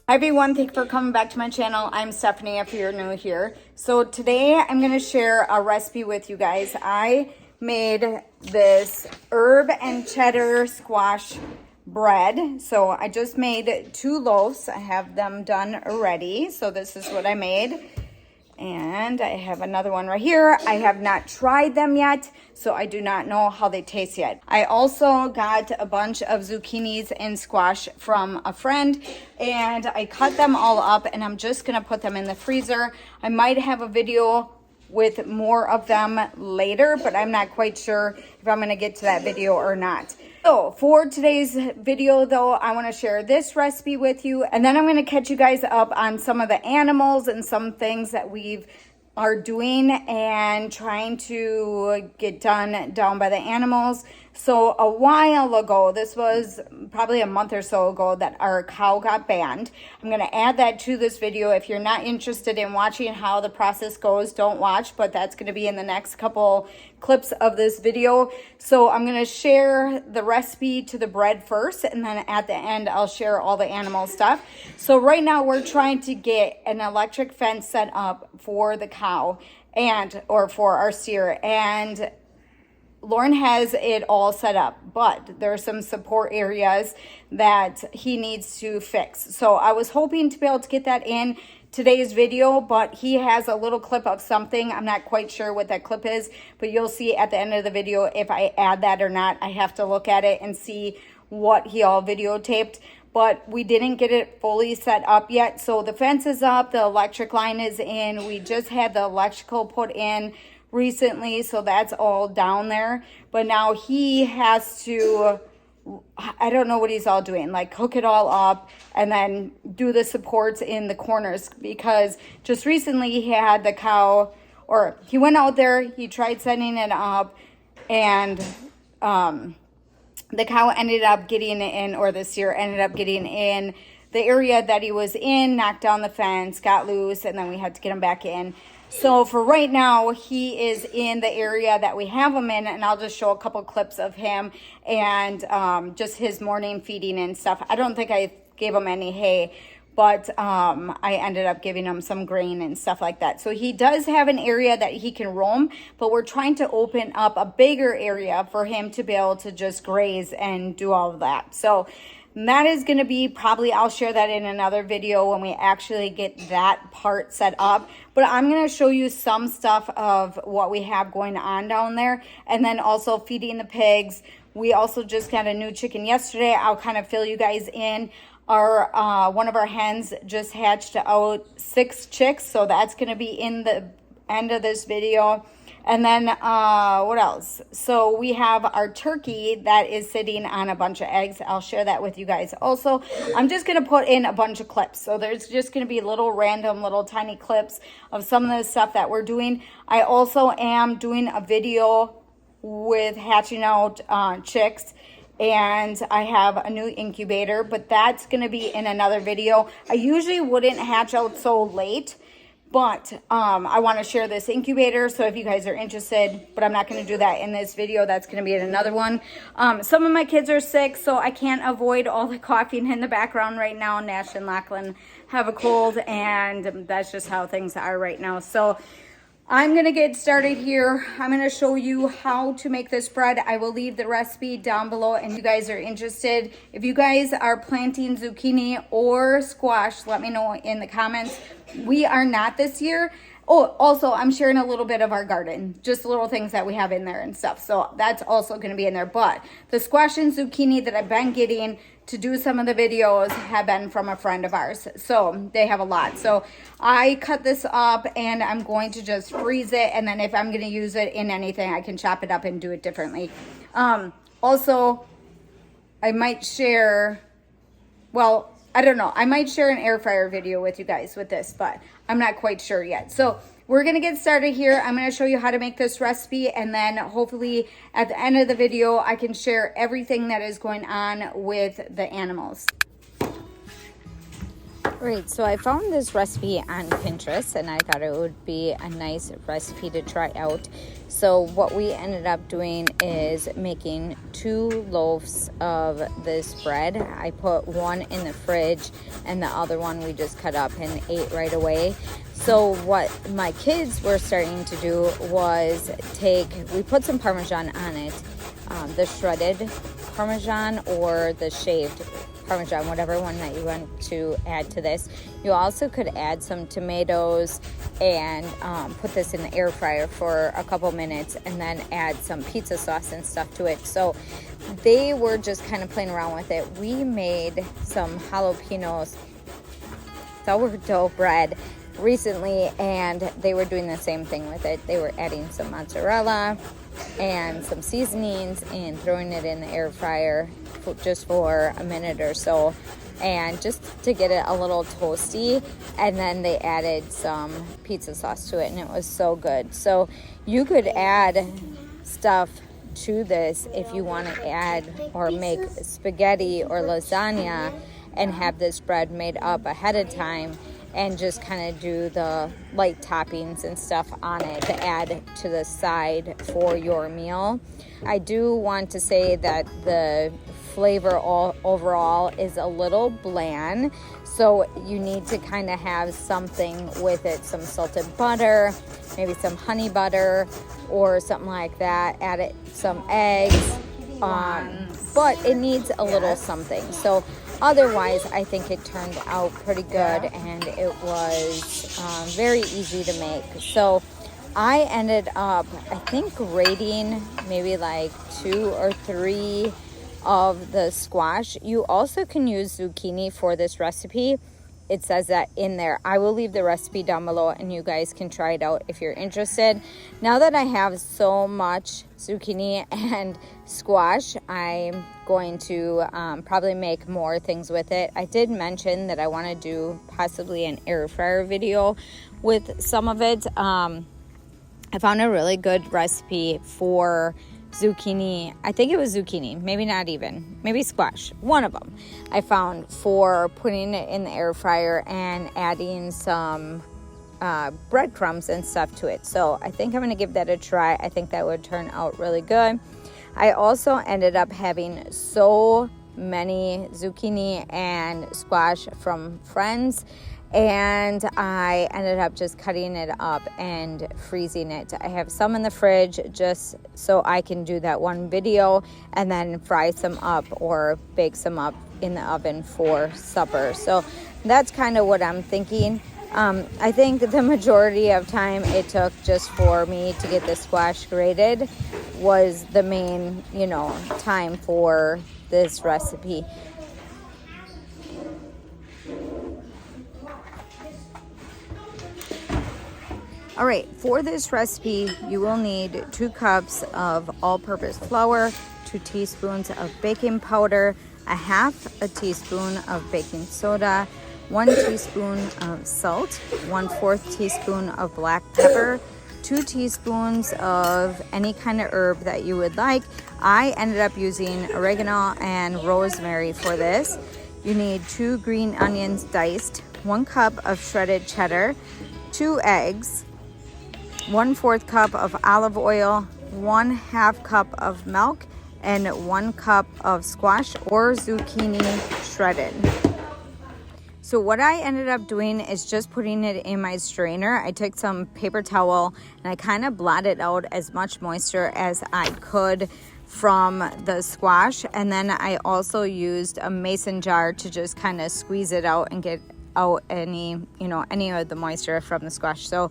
Hi everyone, thank you for coming back to my channel. I'm Stephanie if you're new here. So today I'm going to share a recipe with you guys. I made this herb and cheddar squash bread. So I just made 2 loaves. I have them done already. So this is what I made. And I have another one right here. I have not tried them yet, so I do not know how they taste yet. I also got a bunch of zucchinis and squash from a friend, and I cut them all up, and I'm just gonna put them in the freezer. I might have a video with more of them later, but I'm not quite sure if I'm gonna get to that video or not. So for today's video though, I want to share this recipe with you, and then I'm going to catch you guys up on some of the animals and some things that we are doing and trying to get done down by the animals. So a while ago, this was probably a month or so ago, that our cow got banned. I'm going to add that to this video. If you're not interested in watching how the process goes, don't watch, but that's going to be in the next couple clips of this video. So I'm going to share the recipe to the bread first, and then at the end I'll share all the animal stuff. So right now we're trying to get an electric fence set up for the cow or for our steer, and Lauren has it all set up, but there are some support areas that he needs to fix. So I was hoping to be able to get that in today's video, but he has a little clip of something. I'm not quite sure what that clip is, but you'll see at the end of the video if I add that or not. I have to look at it and see what he all videotaped, but we didn't get it fully set up yet. So the fence is up, the electric line is in. We just had the electrical put in recently, so that's all down there, but now he has to, I don't know what he's all doing, like hook it all up and then do the supports in the corners, because just recently he had the cow, or he went out there, he tried setting it up, and the cow ended up getting in, or the steer ended up getting in the area that he was in, knocked down the fence, got loose, and then we had to get him back in. So for right now, he is in the area that we have him in, and I'll just show a couple clips of him and just his morning feeding and stuff. I don't think I gave him any hay, but I ended up giving him some grain and stuff like that. So he does have an area that he can roam, but we're trying to open up a bigger area for him to be able to just graze and do all of that. So that is going to be probably, I'll share that in another video when we actually get that part set up. But I'm going to show you some stuff of what we have going on down there, and then also feeding the pigs. We also just got a new chicken yesterday. I'll kind of fill you guys in. Our one of our hens just hatched out 6 chicks, so that's going to be in the end of this video. And then what else? So we have our turkey that is sitting on a bunch of eggs. I'll share that with you guys also. I'm just going to put in a bunch of clips. So there's just going to be little random little tiny clips of some of the stuff that we're doing. I also am doing a video with hatching out chicks, and I have a new incubator, but that's going to be in another video. I usually wouldn't hatch out so late, but I want to share this incubator, so if you guys are interested, but I'm not going to do that in this video. That's going to be in another one. Some of my kids are sick, so I can't avoid all the coughing in the background right now. Nash and Lachlan have a cold, and that's just how things are right now. So I'm going to get started here. I'm going to show you how to make this bread. I will leave the recipe down below, and if you guys are interested, if you guys are planting zucchini or squash, let me know in the comments. We are not this year. Oh, also, I'm sharing a little bit of our garden, just little things that we have in there and stuff. So that's also going to be in there. But the squash and zucchini that I've been getting to do some of the videos have been from a friend of ours. So they have a lot. So I cut this up, and I'm going to just freeze it. And then if I'm going to use it in anything, I can chop it up and do it differently. Also, I might share, well, I don't know. I might share an air fryer video with you guys with this, but I'm not quite sure yet. So we're going to get started here. I'm going to show you how to make this recipe, and then hopefully at the end of the video, I can share everything that is going on with the animals. Right, so I found this recipe on Pinterest, and I thought it would be a nice recipe to try out. So what we ended up doing is making 2 loaves of this bread. I put one in the fridge and the other one we just cut up and ate right away. So what my kids were starting to do was we put some Parmesan on it, the shredded Parmesan or the shaved Parmesan, whatever one that you want to add to this. You also could add some tomatoes and put this in the air fryer for a couple minutes and then add some pizza sauce and stuff to it. So they were just kind of playing around with it. We made some jalapenos sourdough bread recently, and they were doing the same thing with it. They were adding some mozzarella and some seasonings and throwing it in the air fryer just for a minute or so, and just to get it a little toasty, and then they added some pizza sauce to it, and it was so good. So you could add stuff to this if you want to add or make spaghetti or lasagna and have this bread made up ahead of time and just kind of do the light toppings and stuff on it to add to the side for your meal. I do want to say that the flavor overall is a little bland, so you need to kind of have something with it, some salted butter, maybe some honey butter or something like that. Add it some eggs, but it needs a little something. So otherwise, I think it turned out pretty good, and it was very easy to make. So I ended up, I think, rating maybe like 2 or 3 of the squash. You also can use zucchini for this recipe. It says that in there. I will leave the recipe down below and you guys can try it out if you're interested. Now that I have so much zucchini and squash, I'm going to probably make more things with it. I did mention that I want to do possibly an air fryer video with some of it. I found a really good recipe for zucchini. I think it was zucchini, maybe not even, maybe squash, one of them I found, for putting it in the air fryer and adding some breadcrumbs and stuff to it. So I think I'm going to give that a try. I think that would turn out really good. I also ended up having so many zucchini and squash from friends, and I ended up just cutting it up and freezing it. I have some in the fridge just so I can do that one video and then fry some up or bake some up in the oven for supper. So that's kind of what I'm thinking. I think the majority of time it took just for me to get the squash grated was the main, time for this recipe. All right, for this recipe, you will need 2 cups of all-purpose flour, 2 teaspoons of baking powder, a half a teaspoon of baking soda, 1 teaspoon of salt, 1/4 teaspoon of black pepper, 2 teaspoons of any kind of herb that you would like. I ended up using oregano and rosemary for this. You need 2 green onions diced, 1 cup of shredded cheddar, 2 eggs, 1/4 cup of olive oil, 1/2 cup of milk, and 1 cup of squash or zucchini shredded. So what I ended up doing is just putting it in my strainer. I took some paper towel and I kind of blotted out as much moisture as I could from the squash, and then I also used a mason jar to just kind of squeeze it out and get out any of the moisture from the squash. So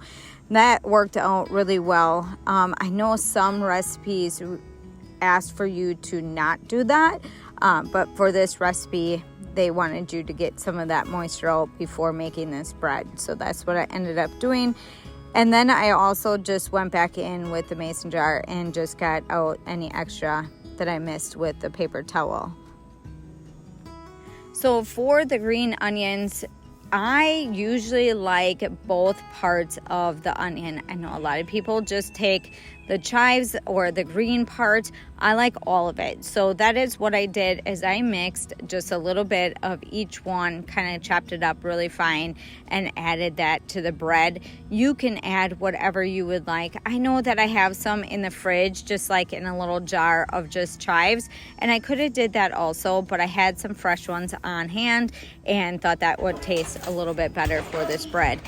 that worked out really well. I know some recipes ask for you to not do that, but for this recipe they wanted you to get some of that moisture out before making this bread. So that's what I ended up doing. And then I also just went back in with the mason jar and just got out any extra that I missed with the paper towel. So for the green onions, I usually like both parts of the onion. I know a lot of people just take the chives or the green part. I like all of it. So that is what I did, is I mixed just a little bit of each one, kind of chopped it up really fine and added that to the bread. You can add whatever you would like. I know that I have some in the fridge, just like in a little jar of just chives, and I could have did that also, but I had some fresh ones on hand and thought that would taste a little bit better for this bread.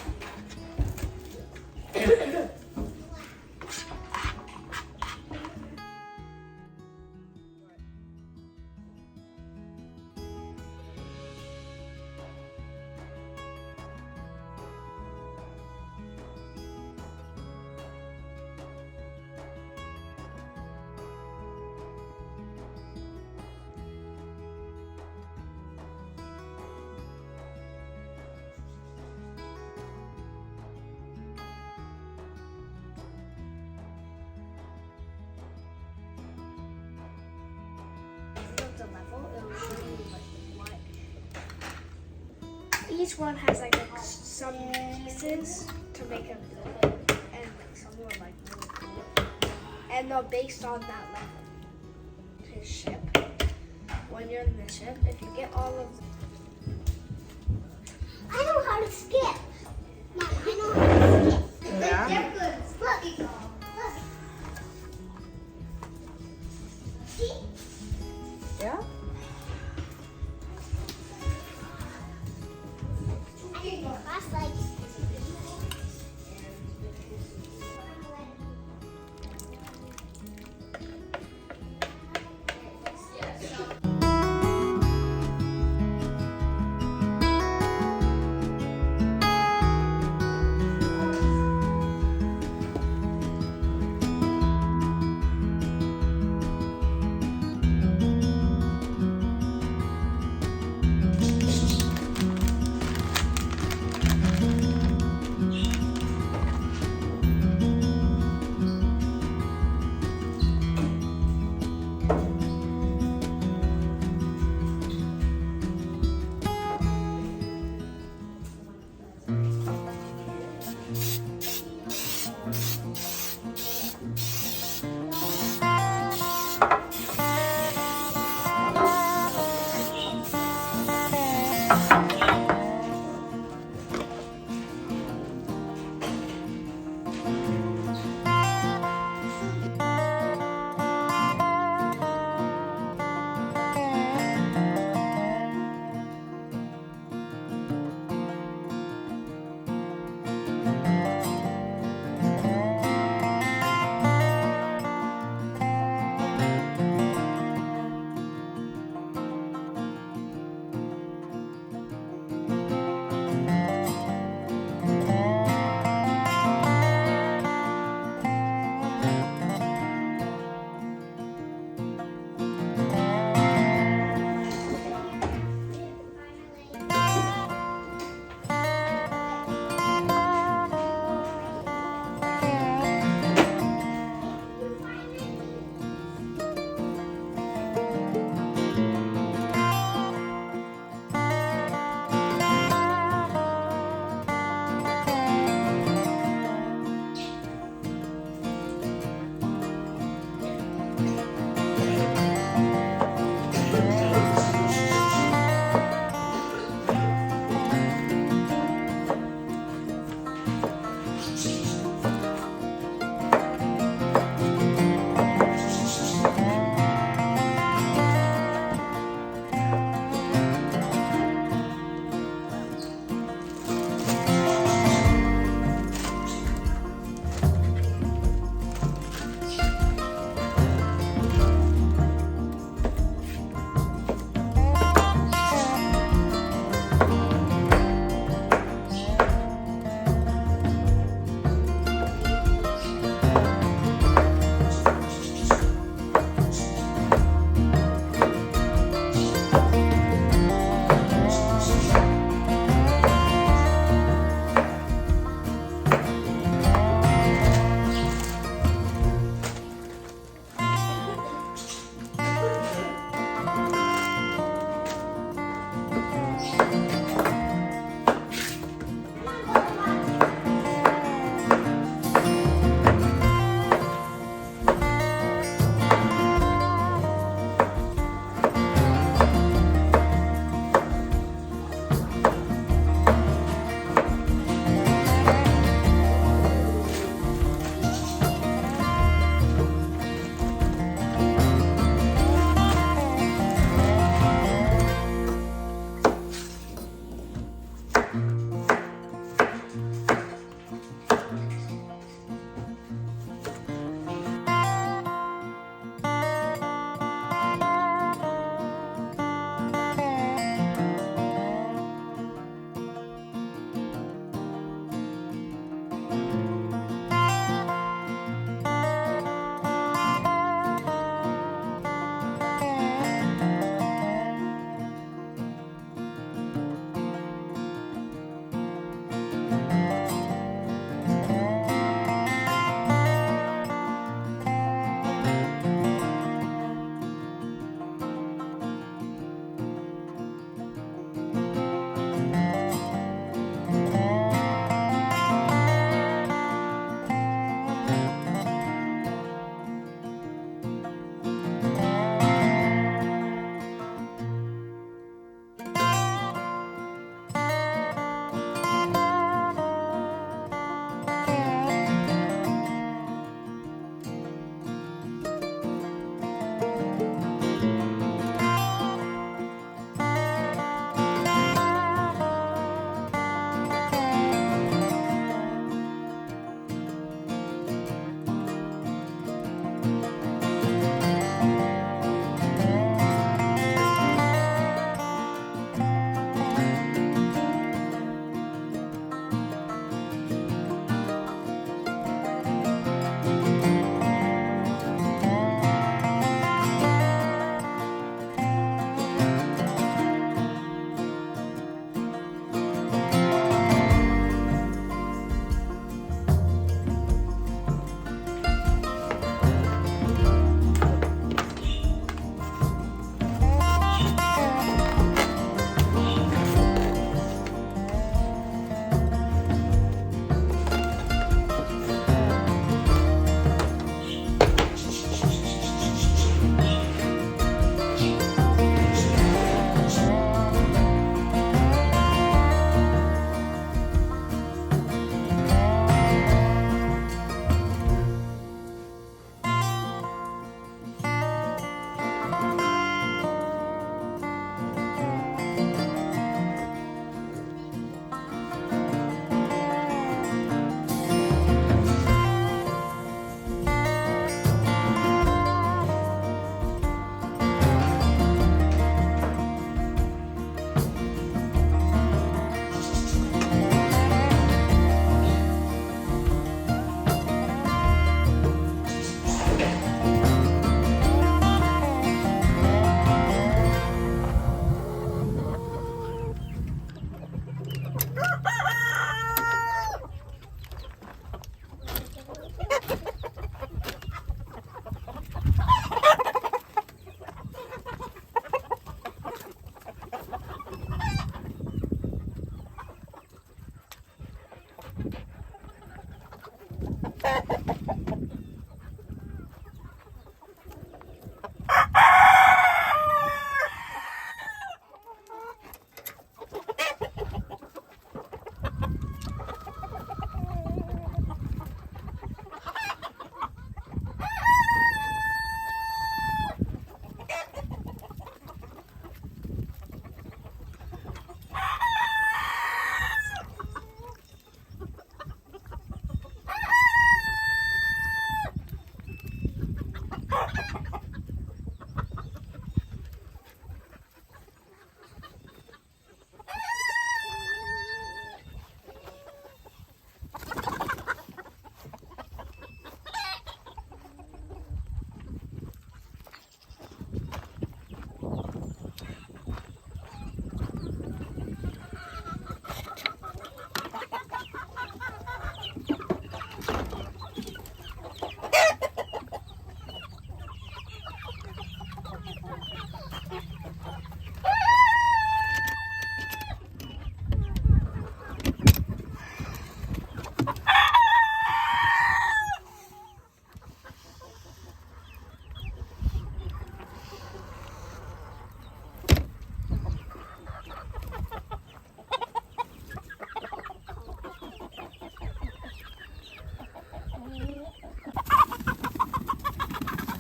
Each one has like some pieces to make them good, and like some are like really cool, and they're based on that level. His ship. When you're in the ship, if you get all of I know how to skip. Mom, I know how to skip. Yeah. They're good. Look. See? Yeah.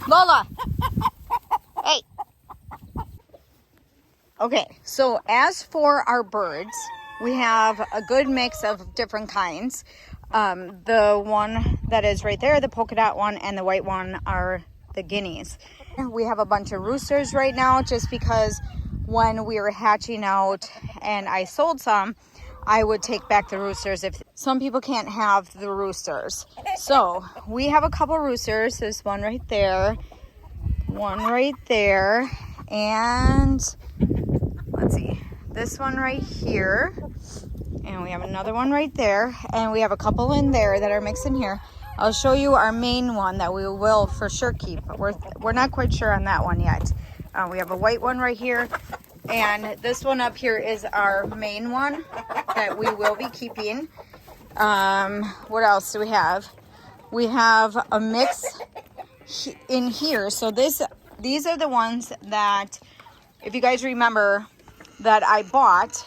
Lola. Hey. Okay, so as for our birds, we have a good mix of different kinds. The one that is right there, the polka dot one, and the white one are the guineas. We have a bunch of roosters right now just because when we were hatching out and I sold some, I would take back the roosters if some people can't have the roosters. So we have a couple roosters. There's one right there, and let's see, this one right here, and we have another one right there, and we have a couple in there that are mixed in here. I'll show you our main one that we will for sure keep, but we're not quite sure on that one yet. We have a white one right here, and this one up here is our main one that we will be keeping. What else do we have? We have a mix in here. So these are the ones that, if you guys remember, that I bought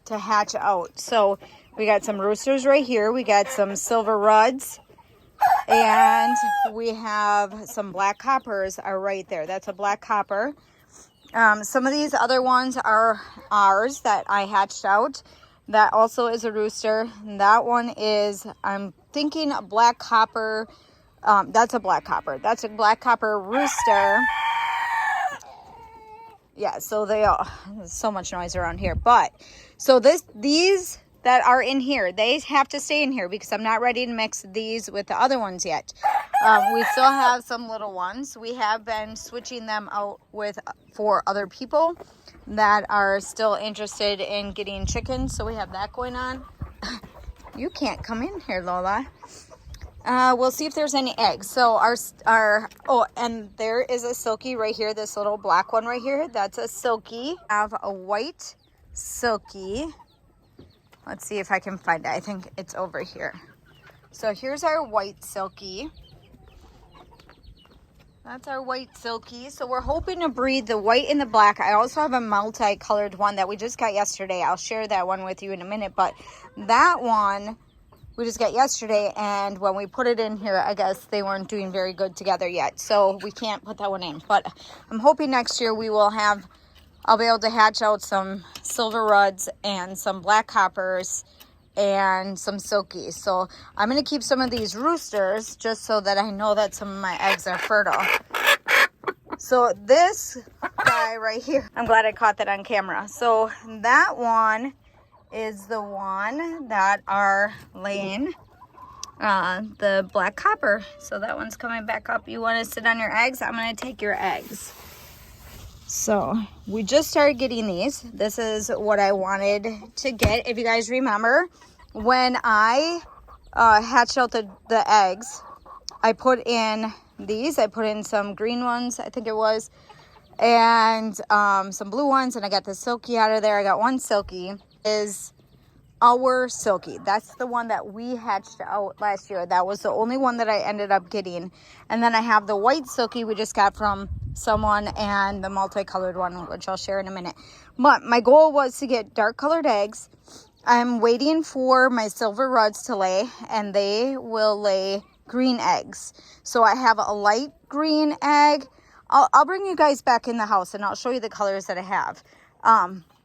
to hatch out. So we got some roosters right here. We got some silver ruds, and we have some black coppers are right there. That's a black copper. Some of these other ones are ours that I hatched out. That also is a rooster. And that one is, I'm thinking, a black copper. That's a black copper. That's a black copper rooster. Yeah, so there's so much noise around here. But so these that are in here, they have to stay in here because I'm not ready to mix these with the other ones yet. We still have some little ones. We have been switching them out for other people that are still interested in getting chickens. So we have that going on. You can't come in here, Lola. We'll see if there's any eggs. So and there is a silky right here. This little black one right here. That's a silky. I have a white silky. Let's see if I can find it. I think it's over here. So here's our white silky. That's our white silky. So we're hoping to breed the white and the black. I also have a multicolored one that we just got yesterday. I'll share that one with you in a minute. But that one we just got yesterday, and when we put it in here, I guess they weren't doing very good together yet. So we can't put that one in. But I'm hoping next year I'll be able to hatch out some silver ruds and some black coppers and some silkies. So I'm going to keep some of these roosters just so that I know that some of my eggs are fertile. So this guy right here, I'm glad I caught that on camera. So that one is the one that are laying the black copper. So that one's coming back up. You want to sit on your eggs? I'm going to take your eggs. So we just started getting these. This is what I wanted to get. If you guys remember, when I hatched out the eggs, I put in these. I put in some green ones, I think it was, and some blue ones, and I got the silky out of there. I got one silky. Is our Silky. That's the one that we hatched out last year. That was the only one that I ended up getting. And then I have the white Silky we just got from someone, and the multicolored one, which I'll share in a minute. But my goal was to get dark colored eggs. I'm waiting for my silver rods to lay, and they will lay green eggs. So I have a light green egg. I'll bring you guys back in the house and I'll show you the colors that I have.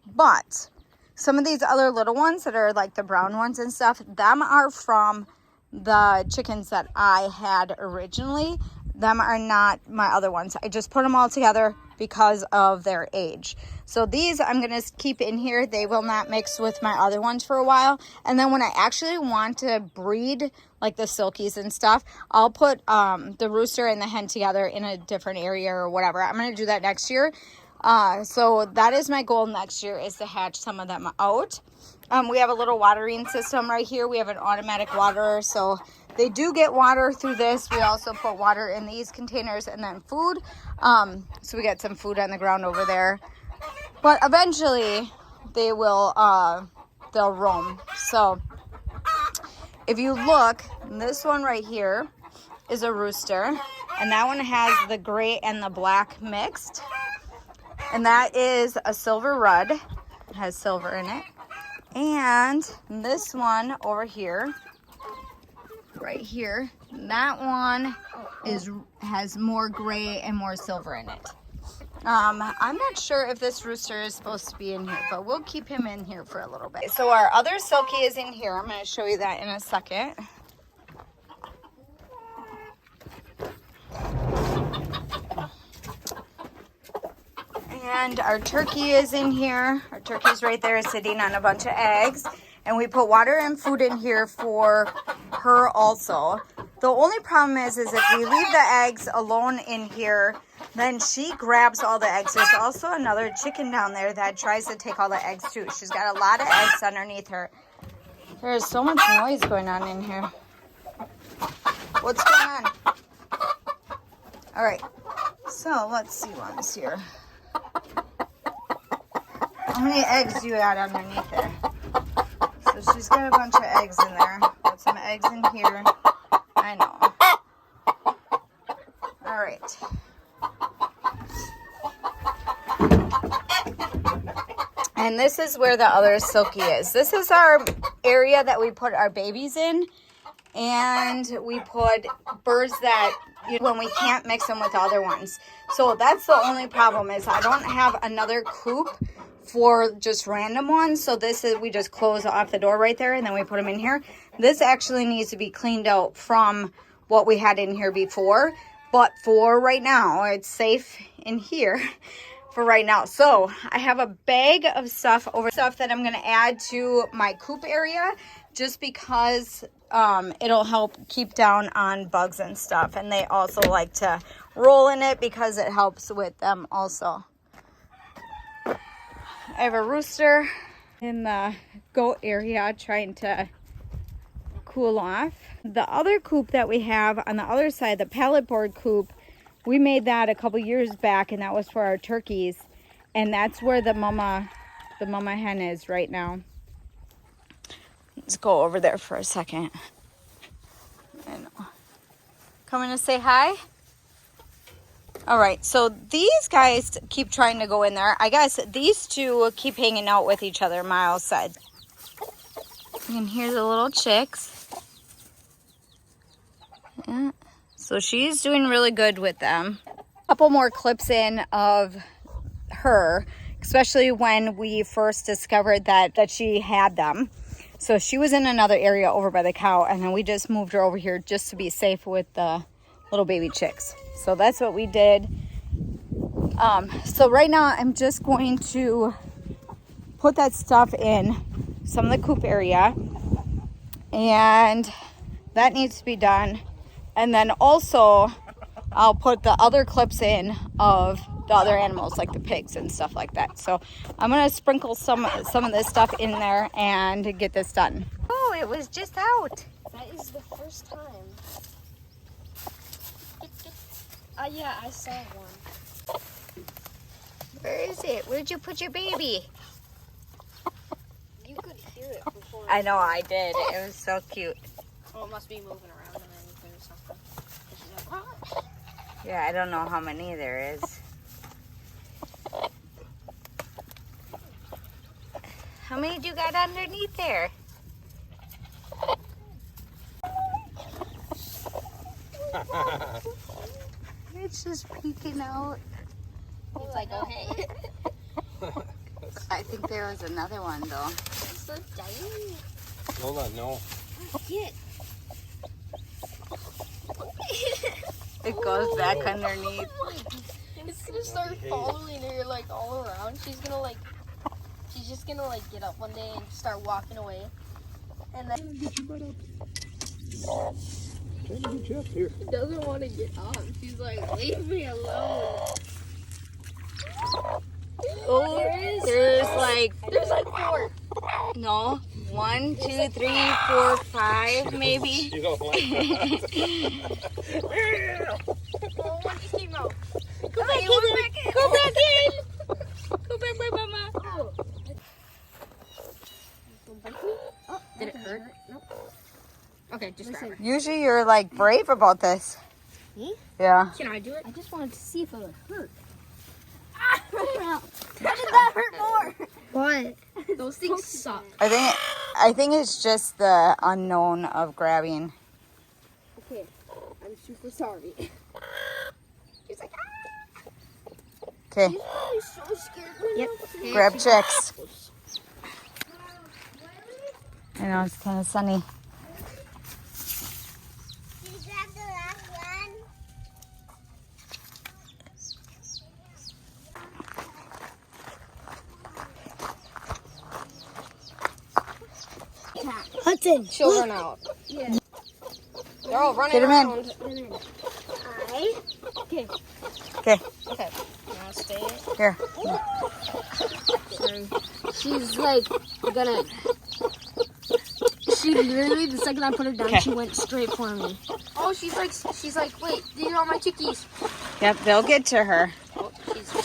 But some of these other little ones that are like the brown ones and stuff, them are from the chickens that I had originally. Them are not my other ones. I just put them all together because of their age. So these I'm going to keep in here. They will not mix with my other ones for a while. And then when I actually want to breed like the Silkies and stuff, I'll put the rooster and the hen together in a different area or whatever. I'm going to do that next year. So that is my goal next year, is to hatch some of them out. We have a little watering system right here. We have an automatic waterer, so they do get water through this. We also put water in these containers and then food. So we got some food on the ground over there. But eventually they will, they'll roam. So if you look, this one right here is a rooster. And that one has the gray and the black mixed. And that is a silver rud. It has silver in it. And this one over here, right here, that one has more gray and more silver in it. I'm not sure if this rooster is supposed to be in here, but we'll keep him in here for a little bit. So our other Silky is in here. I'm going to show you that in a second. And our turkey is in here. Our turkey's right there sitting on a bunch of eggs. And we put water and food in here for her also. The only problem is if we leave the eggs alone in here, then she grabs all the eggs. There's also another chicken down there that tries to take all the eggs too. She's got a lot of eggs underneath her. There's so much noise going on in here. What's going on? All right, so let's see what's here. How many eggs do you got underneath there? So she's got a bunch of eggs in there. Put some eggs in here. I know. All right. And this is where the other Silky is. This is our area that we put our babies in. And we put birds that, when we can't mix them with other ones. So that's the only problem, is I don't have another coop for just random ones. So this is, we just close off the door right there and then we put them in here. This actually needs to be cleaned out from what we had in here before. But for right now, it's safe in here for right now. So I have a bag of stuff that I'm going to add to my coop area, just because it'll help keep down on bugs and stuff. And they also like to roll in it because it helps with them also. I have a rooster in the goat area trying to cool off. The other coop that we have on the other side, the pallet board coop, we made that a couple years back, and that was for our turkeys. And that's where the mama hen is right now. Let's go over there for a second. And coming to say hi. All right, so these guys keep trying to go in there. I guess these two keep hanging out with each other, Miles said. You can hear the little chicks. Yeah. So she's doing really good with them. A couple more clips in of her, especially when we first discovered that she had them. So she was in another area over by the cow, and then we just moved her over here just to be safe with the little baby chicks. So that's what we did. So right now I'm just going to put that stuff in some of the coop area, and that needs to be done. And then also I'll put the other clips in of the other animals, like the pigs and stuff like that. So I'm going to sprinkle some of this stuff in there and get this done. Oh, it was just out. That is the first time. Yeah, I saw one. Where is it? Where'd you put your baby? You could hear it for before. I know, I did. It was so cute. Oh, it must be moving around underneath or something. She's like, ah. Yeah, I don't know how many there is. How many do you got underneath there? It's just peeking out. It's like, oh, hey. I think there was another one though. It's so tiny. Hold on, no. Get. It goes back underneath. It's gonna start following her like all around. She's just gonna like get up one day and start walking away. And then Get your butt up. Trying to get you up here. she doesn't want to get up. She's like, leave me alone. Oh, there's like 4. no, 1, 2, 3, 4, 5 maybe. You don't like that. Oh, one just came out. Go back in. Go back in. Go back by mama. Oh. Did it hurt? Nope. Okay, just grab her. Usually you're like brave about this. Me? Yeah. Can I do it? I just wanted to see if it would hurt. How did that hurt more? What? Those things suck. I think it's just the unknown of grabbing. Okay, I'm super sorry. She's like, ah! Okay, She's probably so scared right now. grab chicks. I know it's kind of sunny. Did you grab the last one? Hudson, she'll run out. Yeah. They're all running Get 'em in. around. Okay, Okay. Now stay. here. She's like gonna. She literally, the second I put her down, Okay. she went straight for me. Oh, she's like, wait, these are all my chickies. Yep, they'll get to her. Oh,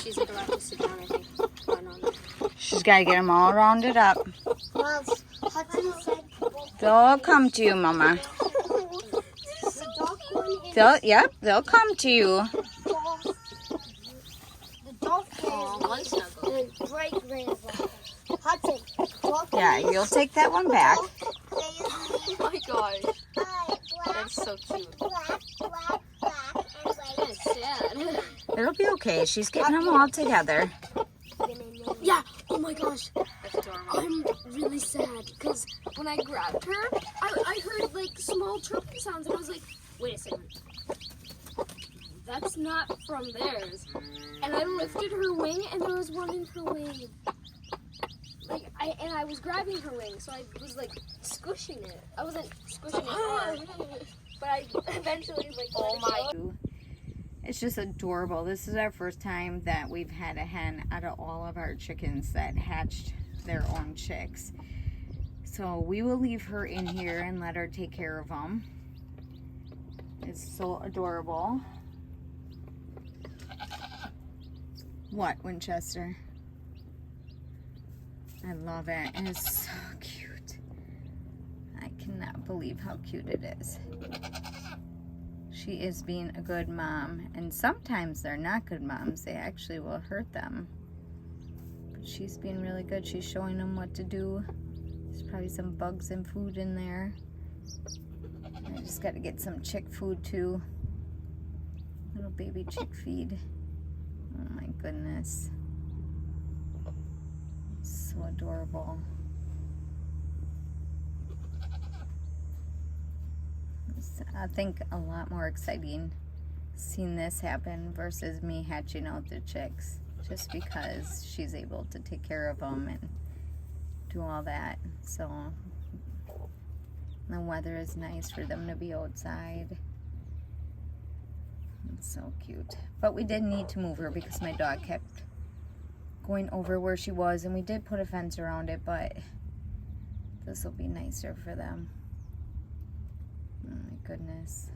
she's like about to sit down, I think. Oh, no. She's got to get them all rounded up. Well, Hudson said They'll come to you, mama. the dog one They'll come to you. the dog Oh, one one snuggle. and bright granddaughters. Hudson, dog Yeah, you'll take that one back. Oh my gosh, black, that's so cute. black, black, black, and white. That's sad. It'll be okay. She's getting them all together. Yeah, oh my gosh. I'm really sad because when I grabbed her, I heard like small chirping sounds and I was like, wait a second. That's not from theirs. And I lifted her wing and there was one in her wing. Like I was grabbing her wing, so I was like squishing it. I wasn't squishing it hard, but I eventually like Oh my. It's just adorable. This is our first time that we've had a hen out of all of our chickens that hatched their own chicks. So we will leave her in here and let her take care of them. It's so adorable. What, Winchester? I love it. And it's so cute. I cannot believe how cute it is. She is being a good mom, and sometimes they're not good moms. They actually will hurt them. But she's being really good. She's showing them what to do. There's probably some bugs and food in there. I just got to get some chick food too. Little baby chick feed. Oh my goodness. So adorable. I think a lot more exciting seeing this happen versus me hatching out the chicks, just because she's able to take care of them and do all that. So the weather is nice for them to be outside. It's so cute. But we did need to move her because my dog kept going over where she was, and we did put a fence around it, but this will be nicer for them. Oh my goodness.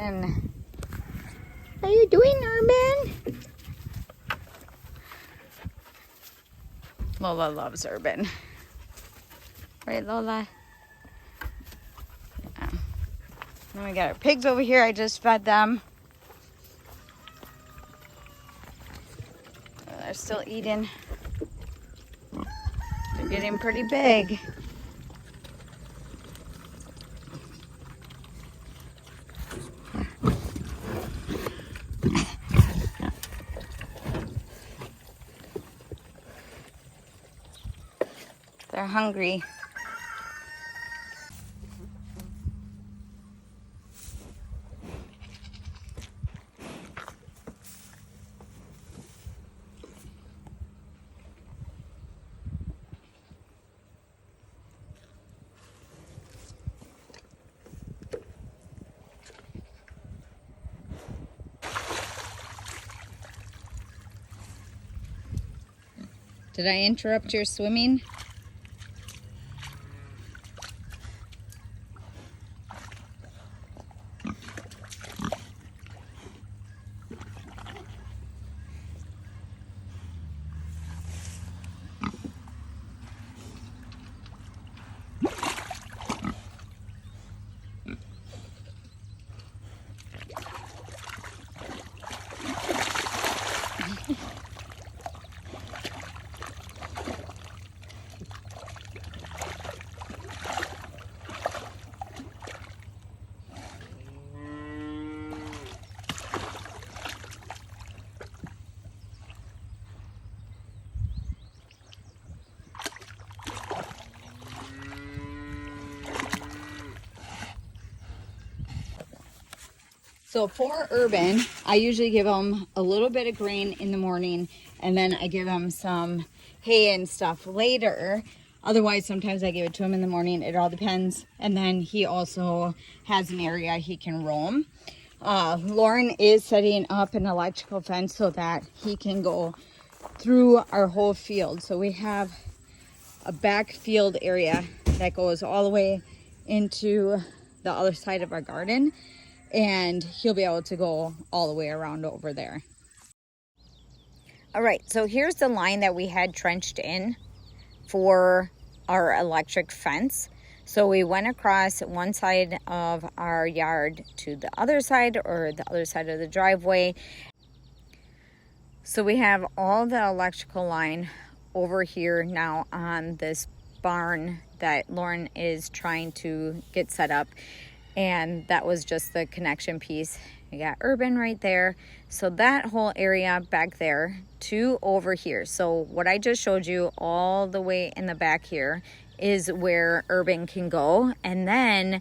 Urban. How you doing, Urban? Lola loves Urban. Right, Lola? Yeah. Then we got our pigs over here. I just fed them. They're still eating. They're getting pretty big. They're hungry. Did I interrupt your swimming? So for Urban, I usually give him a little bit of grain in the morning, and then I give him some hay and stuff later. Otherwise, sometimes I give it to him in the morning. It all depends. And then he also has an area he can roam. Lauren is setting up an electrical fence so that he can go through our whole field. So we have a back field area that goes all the way into the other side of our garden, and he'll be able to go all the way around over there. All right, so here's the line that we had trenched in for our electric fence. So we went across one side of our yard to the other side, or the other side of the driveway. So we have all the electrical line over here now on this barn that Lauren is trying to get set up. And that was just the connection piece. We got Urban right there. So that whole area back there to over here. So what I just showed you all the way in the back here is where Urban can go. And then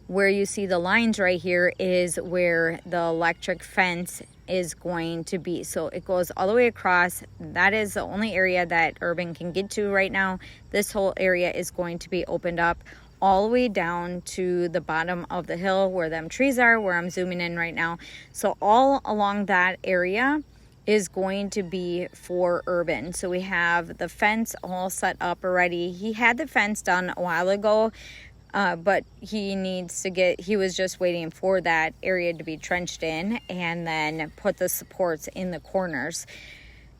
where you see the lines right here is where the electric fence is going to be. So it goes all the way across. That is the only area that Urban can get to right now. This whole area is going to be opened up all the way down to the bottom of the hill where them trees are, where I'm zooming in right now. So all along that area is going to be for Urban. So we have the fence all set up already. He had the fence done a while ago, but he was just waiting for that area to be trenched in and then put the supports in the corners.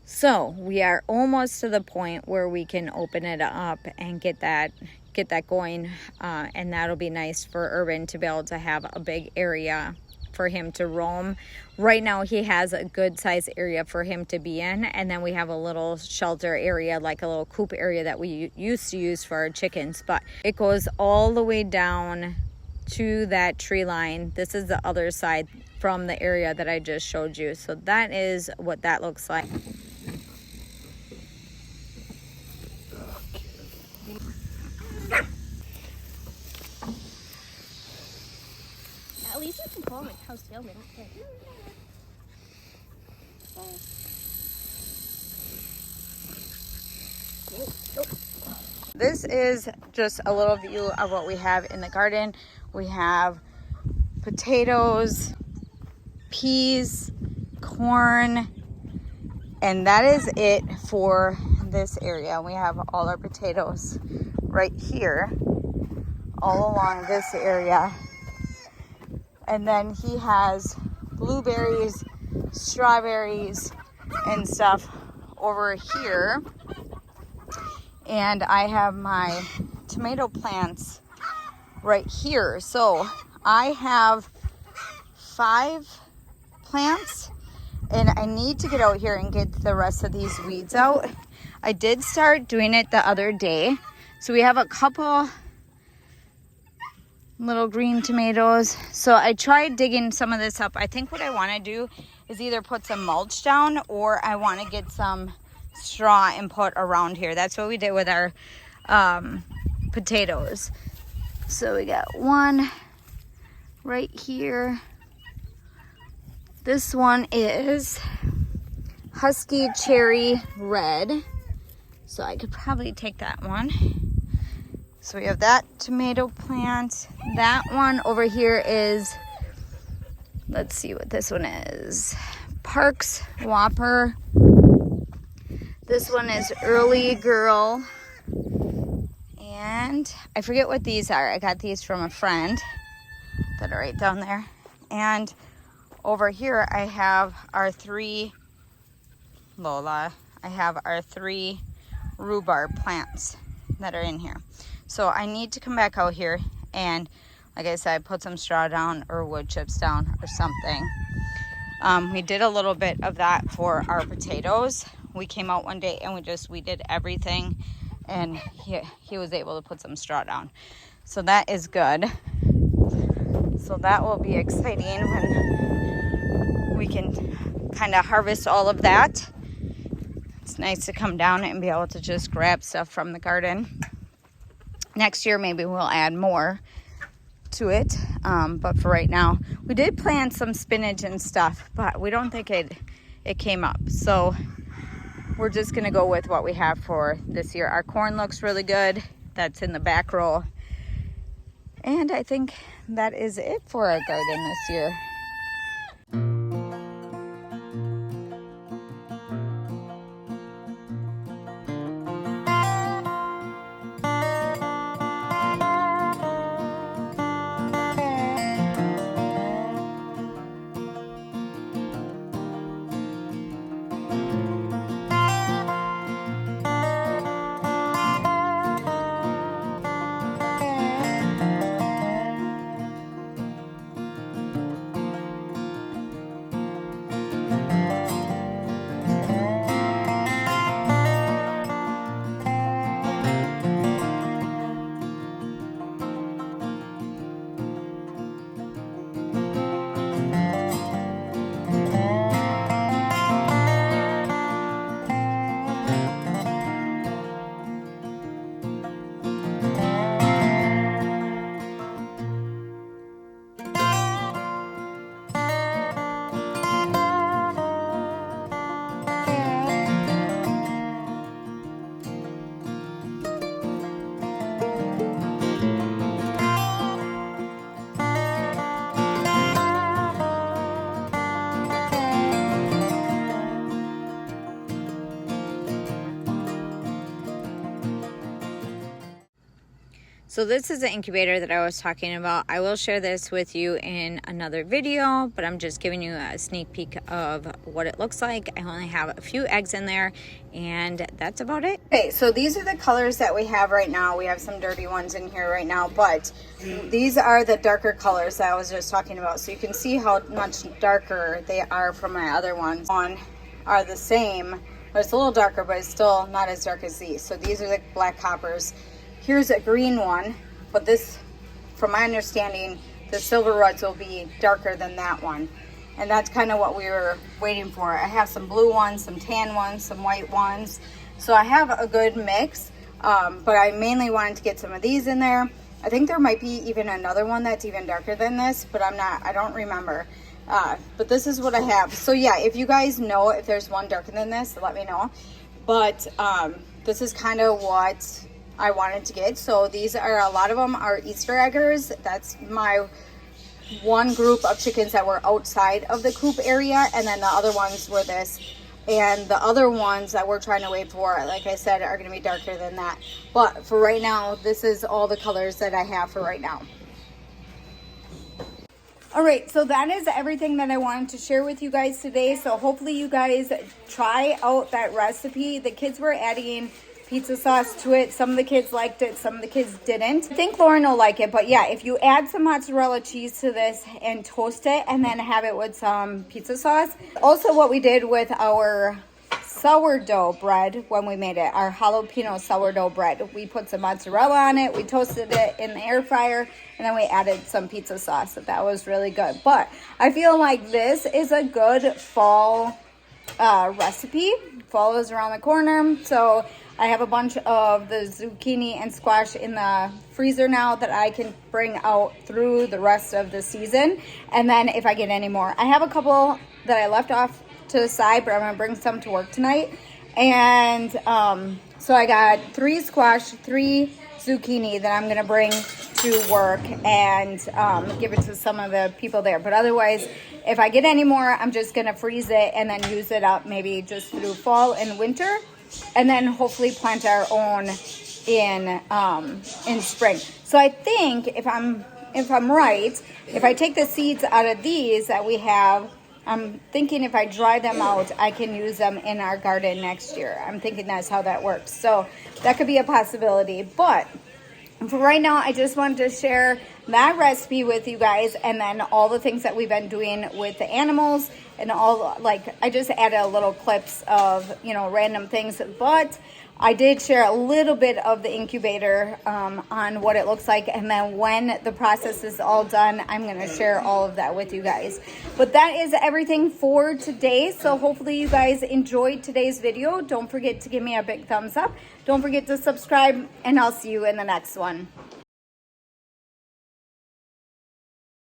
So we are almost to the point where we can open it up and get that going, and that'll be nice for Urban to be able to have a big area for him to roam. Right now he has a good size area for him to be in, and then we have a little shelter area, like a little coop area that we used to use for our chickens, but it goes all the way down to that tree line. This is the other side from the area that I just showed you. So that is what that looks like. At least you can call them a cow's tail. They don't care. This is just a little view of what we have in the garden. We have potatoes, peas, corn, and that is it for this area. We have all our potatoes right here all along this area. And then he has blueberries, strawberries, and stuff over here. And I have my tomato plants right here. So I have 5 plants, and I need to get out here and get the rest of these weeds out. I did start doing it the other day. So we have a couple little green tomatoes. So I tried digging some of this up. I think what I want to do is either put some mulch down, or I want to get some straw and put around here. That's what we did with our potatoes. So we got one right here. This one is Husky Cherry Red. So I could probably take that one. So we have that tomato plant. That one over here is, let's see what this one is. Parks Whopper. This one is Early Girl. And I forget what these are. I got these from a friend that are right down there. And over here I have our 3 Lola. I have our 3 rhubarb plants that are in here. So I need to come back out here and, like I said, put some straw down or wood chips down or something. We did a little bit of that for our potatoes. We came out one day and we did everything, and he was able to put some straw down. So that is good. So that will be exciting when we can kind of harvest all of that. It's nice to come down and be able to just grab stuff from the garden. Next year, maybe we'll add more to it. But for right now, we did plant some spinach and stuff, but we don't think it came up. So we're just going to go with what we have for this year. Our corn looks really good. That's in the back row. And I think that is it for our garden this year. So this is the incubator that I was talking about. I will share this with you in another video, but I'm just giving you a sneak peek of what it looks like. I only have a few eggs in there, and that's about it. Okay, so these are the colors that we have right now. We have some dirty ones in here right now, but these are the darker colors that I was just talking about. So you can see how much darker they are from my other ones. One are the same, but it's a little darker, but it's still not as dark as these. So these are the black coppers. Here's a green one, but this, from my understanding, the silver reds will be darker than that one. And that's kind of what we were waiting for. I have some blue ones, some tan ones, some white ones. So I have a good mix, but I mainly wanted to get some of these in there. I think there might be even another one that's even darker than this, but I don't remember. But this is what I have. So yeah, if you guys know if there's one darker than this, let me know. But this is kind of what I wanted to get. So these are, a lot of them are Easter eggers. That's my one group of chickens that were outside of the coop area, and then the other ones were this. And the other ones that we're trying to wait for, like I said, are going to be darker than that. But for right now, this is all the colors that I have for right now. All right, so that is everything that I wanted to share with you guys today. So hopefully you guys try out that recipe. The kids were adding pizza sauce to it. Some of the kids liked it, some of the kids didn't. I think Lauren will like it, but yeah, if you add some mozzarella cheese to this and toast it and then have it with some pizza sauce. Also, what we did with our sourdough bread when we made it, our jalapeno sourdough bread, we put some mozzarella on it, we toasted it in the air fryer, and then we added some pizza sauce. That was really good. But I feel like this is a good fall recipe. Fall is around the corner, so I have a bunch of the zucchini and squash in the freezer now that I can bring out through the rest of the season. And then if I get any more, I have a couple that I left off to the side, but I'm gonna bring some to work tonight. And so I got 3 squash, 3 zucchini that I'm gonna bring to work and give it to some of the people there. But otherwise, if I get any more, I'm just gonna freeze it and then use it up maybe just through fall and winter, and then hopefully plant our own in spring. So I think if I'm right, if I take the seeds out of these that we have, I'm thinking if I dry them out, I can use them in our garden next year. I'm thinking that's how that works. So that could be a possibility. But for right now, I just wanted to share that recipe with you guys, and then all the things that we've been doing with the animals and all, like, I just added a little clips of, you know, random things. But I did share a little bit of the incubator on what it looks like, and then when the process is all done, I'm going to share all of that with you guys. But that is everything for today, so hopefully you guys enjoyed today's video. Don't forget to give me a big thumbs up. Don't forget to subscribe, and I'll see you in the next one.